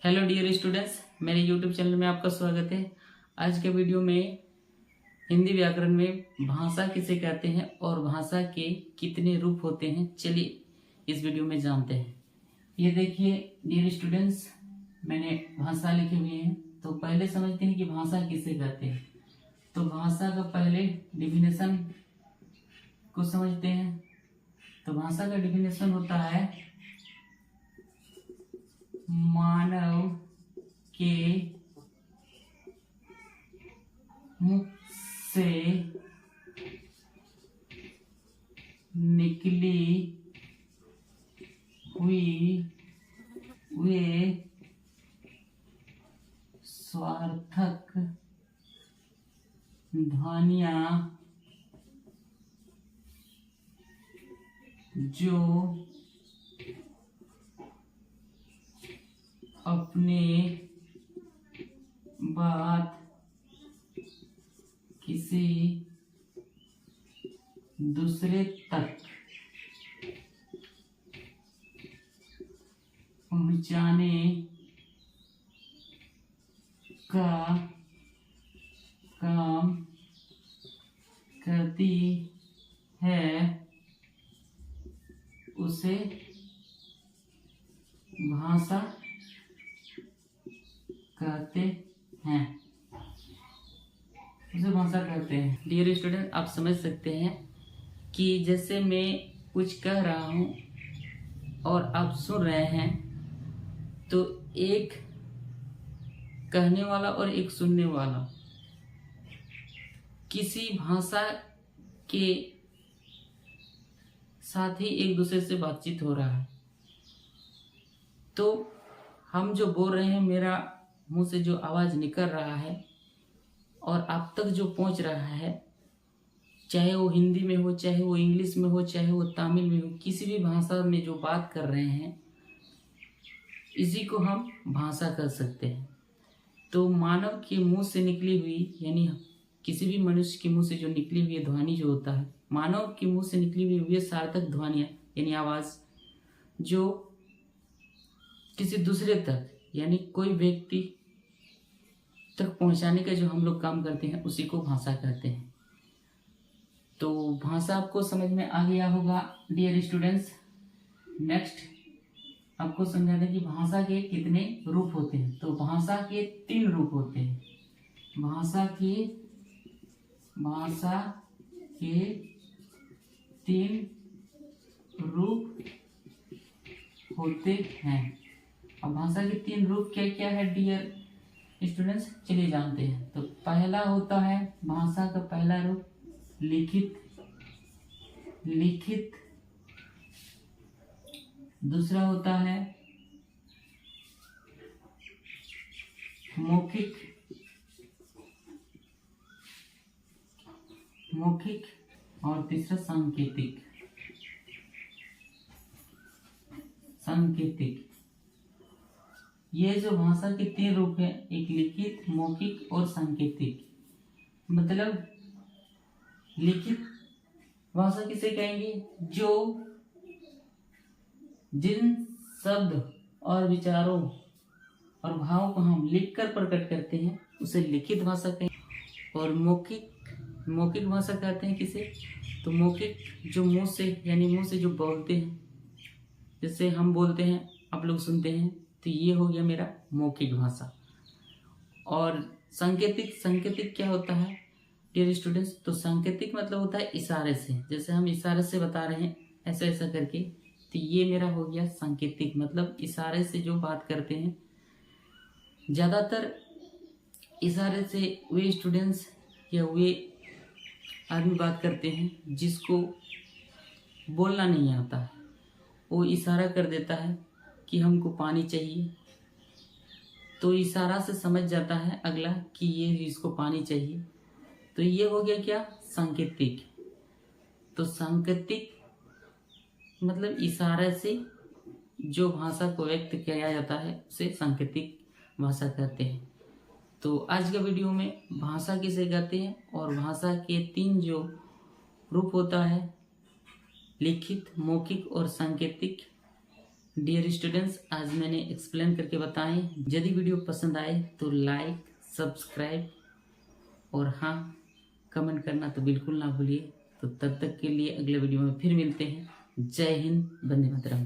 Hello dear students, मेरे YouTube channel में आपका स्वागत है। आज के वीडियो में हिंदी व्याकरण में भाषा किसे कहते हैं और भाषा के कितने रूप होते हैं, चलिए इस वीडियो में जानते हैं। ये देखिए डियर स्टूडेंट्स, मैंने भाषा लिखे हुए हैं। तो पहले समझते हैं कि भाषा किसे कहते हैं। तो भाषा का पहले डिफिनेशन को समझते हैं। तो भाषा का डिफिनेशन होता है मानव के मुख से निकली हुए सार्थक ध्वनियां जो अपने बात किसी दूसरे तक पहुंचाने का काम करती है, उसे भाषा कहते हैं। उसे भाषा कहते हैं। डियर स्टूडेंट, आप समझ सकते हैं कि जैसे मैं कुछ कह रहा हूं और आप सुन रहे हैं, तो एक कहने वाला और एक सुनने वाला किसी भाषा के साथ ही एक दूसरे से बातचीत हो रहा है। तो हम जो बोल रहे हैं, मेरा मुंह से जो आवाज निकल रहा है और आप तक जो पहुंच रहा है, चाहे वो हिंदी में हो, चाहे वो इंग्लिश में हो, चाहे वो तमिल में हो, किसी भी भाषा में जो बात कर रहे हैं, इसी को हम भाषा कर सकते हैं। तो मानव के मुंह से निकली हुई, यानी किसी भी मनुष्य के मुंह से जो निकली हुई ध्वनि जो होता है, मानव के मुंह से निकली हुई वे सार्थक ध्वनियां यानी आवाज जो किसी दूसरे तक यानी कोई व्यक्ति तक पहुंचाने का जो हम लोग काम करते हैं, उसी को भाषा कहते हैं। तो भाषा आपको समझ में आ गया होगा डियर स्टूडेंट्स। नेक्स्ट आपको समझा दें कि भाषा के कितने रूप होते हैं। तो भाषा के 3 रूप होते हैं। भाषा के 3 रूप होते हैं। अब भाषा के 3 रूप क्या क्या है डियर स्टूडेंट्स, चलिए जानते हैं। तो पहला होता है भाषा का पहला रूप लिखित। दूसरा होता है मौखिक और तीसरा सांकेतिक। ये जो भाषा के 3 रूप है, एक लिखित, मौखिक और सांकेतिक। मतलब लिखित भाषा किसे कहेंगे? जो जिन शब्द और विचारों और भावों को हम लिखकर प्रकट करते हैं, उसे लिखित भाषा कहेंगे। और मौखिक भाषा कहते हैं किसे? तो मौखिक जो मुंह से, यानी मुंह से जो बोलते हैं, जैसे हम बोलते हैं, आप लोग सुनते हैं, तो ये हो गया मेरा मौखिक भाषा। और सांकेतिक क्या होता है डियर स्टूडेंट्स? तो सांकेतिक मतलब होता है इशारे से। जैसे हम इशारे से बता रहे हैं ऐसा ऐसा करके, तो ये मेरा हो गया सांकेतिक, मतलब इशारे से जो बात करते हैं। ज़्यादातर इशारे से वे स्टूडेंट्स या वे आदमी बात करते हैं जिसको बोलना नहीं आता है। वो इशारा कर देता है कि हमको पानी चाहिए, तो इशारा से समझ जाता है अगला कि ये इसको पानी चाहिए। तो ये हो गया क्या? सांकेतिक। तो सांकेतिक मतलब इशारे से जो भाषा को व्यक्त किया जाता है, उसे सांकेतिक भाषा कहते हैं। तो आज के वीडियो में भाषा किसे कहते हैं और भाषा के 3 जो रूप होता है, लिखित, मौखिक और सांकेतिक, डियर स्टूडेंट्स, आज मैंने एक्सप्लेन करके बताएं। यदि वीडियो पसंद आए तो लाइक, सब्सक्राइब और हाँ, कमेंट करना तो बिल्कुल ना भूलिए। तो तब तक के लिए अगले वीडियो में फिर मिलते हैं। जय हिंद, वंदे मातरम।